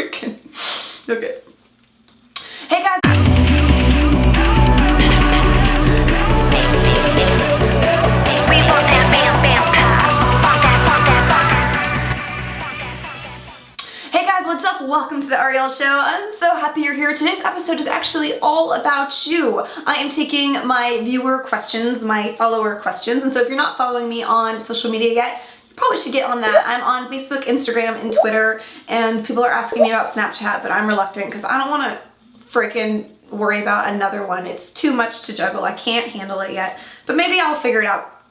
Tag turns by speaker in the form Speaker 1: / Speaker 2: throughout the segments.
Speaker 1: freaking, okay. Hey guys. Hey guys, what's up? Welcome to the Ariel Show. I'm so happy you're here. Today's episode is actually all about you. I am taking my viewer questions, my follower questions, and so if you're not following me on social media yet, you probably should get on that. I'm on Facebook, Instagram, and Twitter, and people are asking me about Snapchat, but I'm reluctant because I don't want to freaking worry about another one. It's too much to juggle. I can't handle it yet, but maybe I'll figure it out.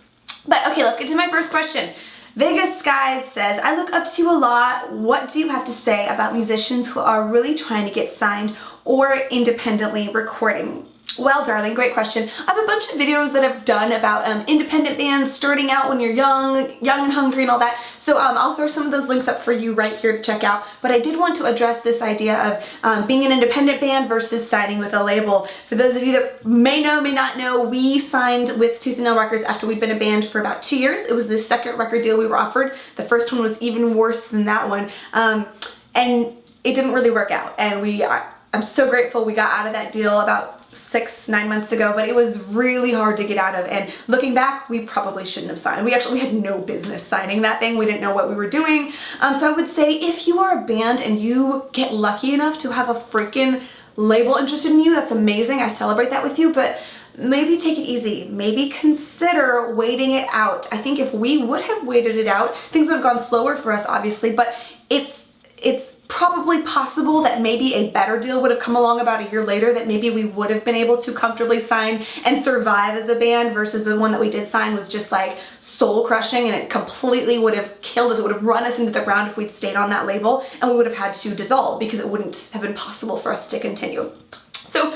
Speaker 1: But okay, let's get to my first question. Vegas Skies says, I look up to you a lot. What do you have to say about musicians who are really trying to get signed or independently recording? Well, darling, great question. I have a bunch of videos that I've done about independent bands starting out when you're young and hungry and all that. So I'll throw some of those links up for you right here to check out. But I did want to address this idea of being an independent band versus signing with a label. For those of you that may know, may not know, we signed with Tooth & Nail Records after we'd been a band for about 2 years. It was the second record deal we were offered. The first one was even worse than that one. And it didn't really work out. And I'm so grateful we got out of that deal about 6-9 months ago, but it was really hard to get out of, and looking back, we probably shouldn't have signed. We had no business signing that thing. We didn't know what we were doing. So I would say if you are a band and you get lucky enough to have a freaking label interested in you, that's amazing. I celebrate that with you, but maybe take it easy. Maybe consider waiting it out. I think if we would have waited it out, things would have gone slower for us, obviously, but it's probably possible that maybe a better deal would have come along about a year later, that maybe we would have been able to comfortably sign and survive as a band, versus the one that we did sign was just like soul crushing, and it completely would have killed us. It would have run us into the ground if we'd stayed on that label, and we would have had to dissolve because it wouldn't have been possible for us to continue. So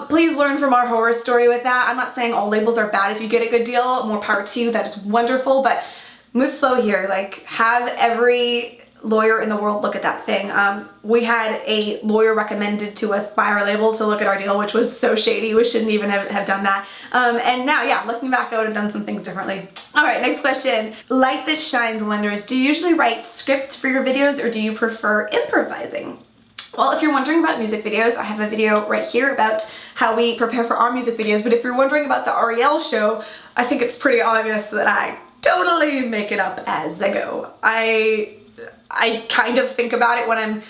Speaker 1: please learn from our horror story with that. I'm not saying all labels are bad. If you get a good deal, more power to you. That is wonderful, but move slow here. Like, have every lawyer in the world look at that thing. We had a lawyer recommended to us by our label to look at our deal, which was so shady. We shouldn't even have done that. And now, yeah, looking back, I would have done some things differently. All right, next question. Light That Shines wonders, do you usually write scripts for your videos, or do you prefer improvising? Well, if you're wondering about music videos, I have a video right here about how we prepare for our music videos. But if you're wondering about the Ariel Show, I think it's pretty obvious that I totally make it up as I go. I kind of think about it when I'm,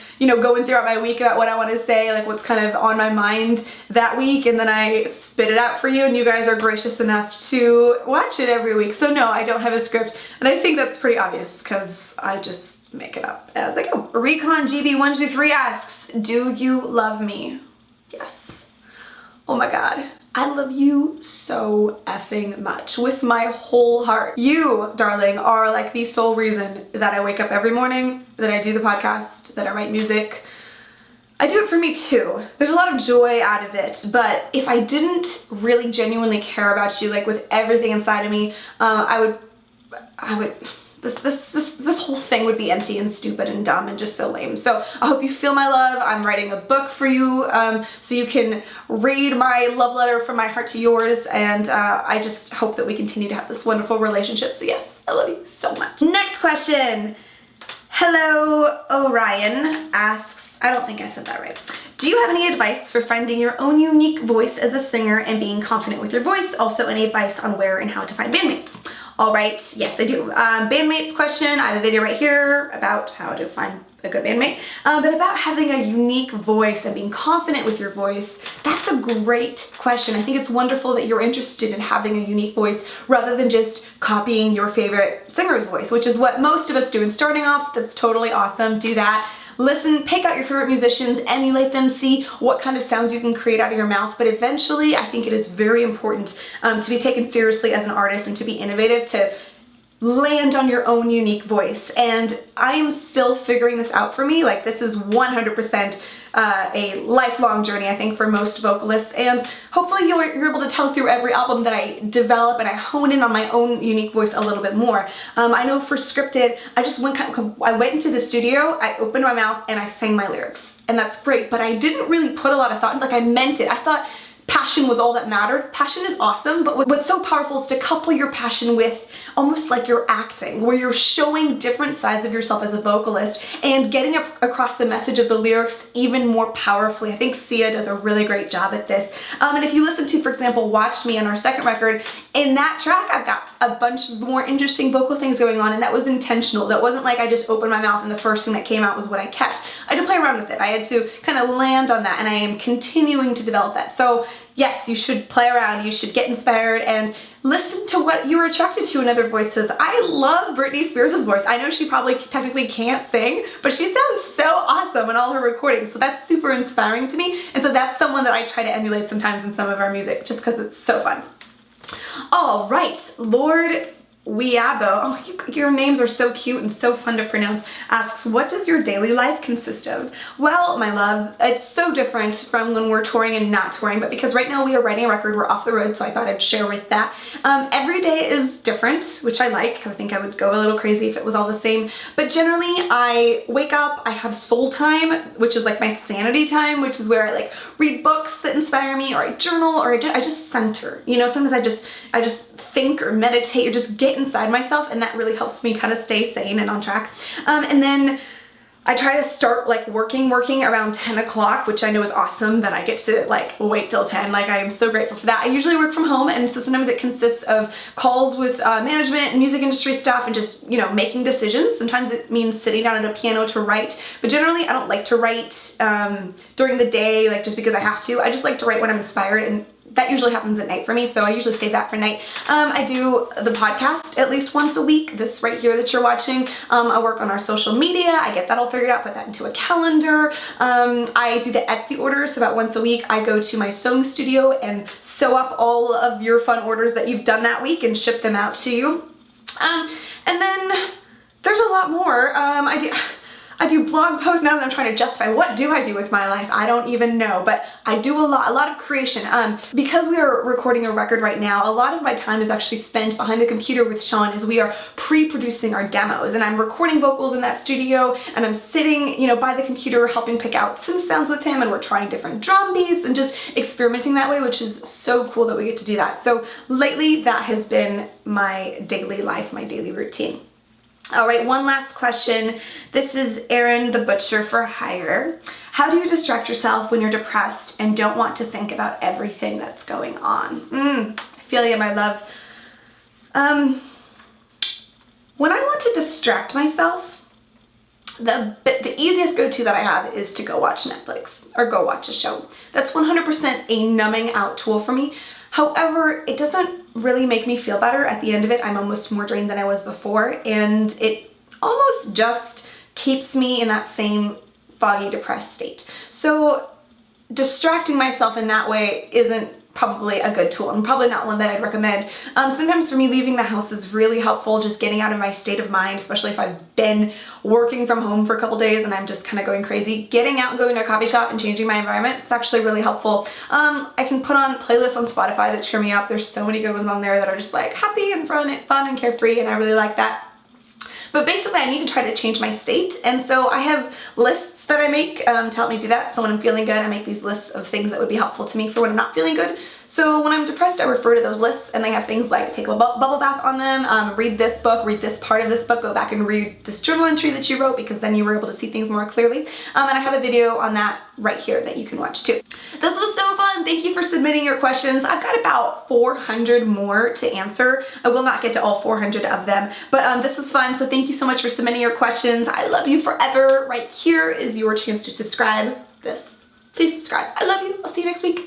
Speaker 1: going throughout my week about what I want to say, like what's kind of on my mind that week, and then I spit it out for you, and you guys are gracious enough to watch it every week. So no, I don't have a script, and I think that's pretty obvious because I just make it up as I go. Recon GB123 asks, do you love me? Yes. Oh my God. I love you so effing much with my whole heart. You, darling, are like the sole reason that I wake up every morning, that I do the podcast, that I write music. I do it for me too. There's a lot of joy out of it, but if I didn't really genuinely care about you, like with everything inside of me, this whole thing would be empty and stupid and dumb and just so lame. So I hope you feel my love. I'm writing a book for you so you can read my love letter from my heart to yours, and I just hope that we continue to have this wonderful relationship. So yes, I love you so much. Next question. Hello Orion asks, I don't think I said that right. Do you have any advice for finding your own unique voice as a singer and being confident with your voice? Also, any advice on where and how to find bandmates? All right, yes, I do. Bandmates question, I have a video right here about how to find a good bandmate, but about having a unique voice and being confident with your voice, that's a great question. I think it's wonderful that you're interested in having a unique voice rather than just copying your favorite singer's voice, which is what most of us do. And starting off, that's totally awesome. Do that. Listen, pick out your favorite musicians, emulate them, see what kind of sounds you can create out of your mouth. But eventually, I think it is very important to be taken seriously as an artist and to be innovative, to land on your own unique voice. And I am still figuring this out for me. Like, this is 100% a lifelong journey, I think, for most vocalists, and hopefully you're able to tell through every album that I develop and I hone in on my own unique voice a little bit more. I know for scripted, I went into the studio, I opened my mouth, and I sang my lyrics, and that's great, but I didn't really put a lot of thought, like I meant it. I thought passion was all that mattered. Passion is awesome, but what's so powerful is to couple your passion with almost like you're acting, where you're showing different sides of yourself as a vocalist and getting across the message of the lyrics even more powerfully. I think Sia does a really great job at this. And if you listen to, for example, Watch Me on our second record, in that track I've got a bunch more interesting vocal things going on, and that was intentional. That wasn't like I just opened my mouth and the first thing that came out was what I kept. I had to play around with it. I had to kind of land on that, and I am continuing to develop that. So yes, you should play around, you should get inspired and listen to what you're attracted to in other voices. I love Britney Spears' voice. I know she probably technically can't sing, but she sounds so awesome in all her recordings, so that's super inspiring to me, and so that's someone that I try to emulate sometimes in some of our music, just because it's so fun. All right, Lord Weabo, oh, your names are so cute and so fun to pronounce, asks, what does your daily life consist of? Well, my love, it's so different from when we're touring and not touring, but because right now we are writing a record, we're off the road, so I thought I'd share with that. Every day is different, which I like. I think I would go a little crazy if it was all the same, but generally I wake up, I have soul time, which is like my sanity time, which is where I like read books that inspire me, or I journal, or I just center. You know, sometimes I just think or meditate or just get inside myself, and that really helps me kind of stay sane and on track. And then I try to start like working around 10 o'clock, which I know is awesome that I get to like wait till 10. Like, I am so grateful for that. I usually work from home, and so sometimes it consists of calls with management and music industry stuff and just, you know, making decisions. Sometimes it means sitting down at a piano to write, but generally I don't like to write during the day, like just because I have to. I just like to write when I'm inspired, and that usually happens at night for me, so I usually save that for night. I do the podcast at least once a week, this right here that you're watching. I work on our social media, I get that all figured out, put that into a calendar. I do the Etsy orders, so about once a week I go to my sewing studio and sew up all of your fun orders that you've done that week and ship them out to you. And then there's a lot more. I do blog posts now that I'm trying to justify what do I do with my life. I don't even know, but I do a lot of creation. Because we are recording a record right now, a lot of my time is actually spent behind the computer with Sean as we are pre-producing our demos, and I'm recording vocals in that studio, and I'm sitting, you know, by the computer helping pick out synth sounds with him, and we're trying different drum beats and just experimenting that way, which is so cool that we get to do that. So lately that has been my daily life, my daily routine. All right, one last question. This is Aaron the Butcher for Hire. How do you distract yourself when you're depressed and don't want to think about everything that's going on? I feel you, my love. When I want to distract myself, the easiest go-to that I have is to go watch Netflix or go watch a show. That's 100% a numbing out tool for me. However, it doesn't really make me feel better. At the end of it, I'm almost more drained than I was before, and it almost just keeps me in that same foggy, depressed state. So distracting myself in that way isn't probably a good tool, and probably not one that I'd recommend. Sometimes for me, leaving the house is really helpful, just getting out of my state of mind, especially if I've been working from home for a couple days and I'm just kind of going crazy. Getting out and going to a coffee shop and changing my environment, it's actually really helpful. I can put on playlists on Spotify that cheer me up. There's so many good ones on there that are just like happy and fun and carefree, and I really like that. But basically I need to try to change my state, and so I have lists that I make to help me do that. So when I'm feeling good, I make these lists of things that would be helpful to me for when I'm not feeling good. So when I'm depressed, I refer to those lists, and they have things like take a bubble bath on them, read this book, read this part of this book, go back and read this journal entry that you wrote because then you were able to see things more clearly. And I have a video on that right here that you can watch too. This was so fun. Thank you for submitting your questions. I've got about 400 more to answer. I will not get to all 400 of them, but this was fun. So thank you so much for submitting your questions. I love you forever. Right here is your chance to subscribe. Please subscribe. I love you. I'll see you next week.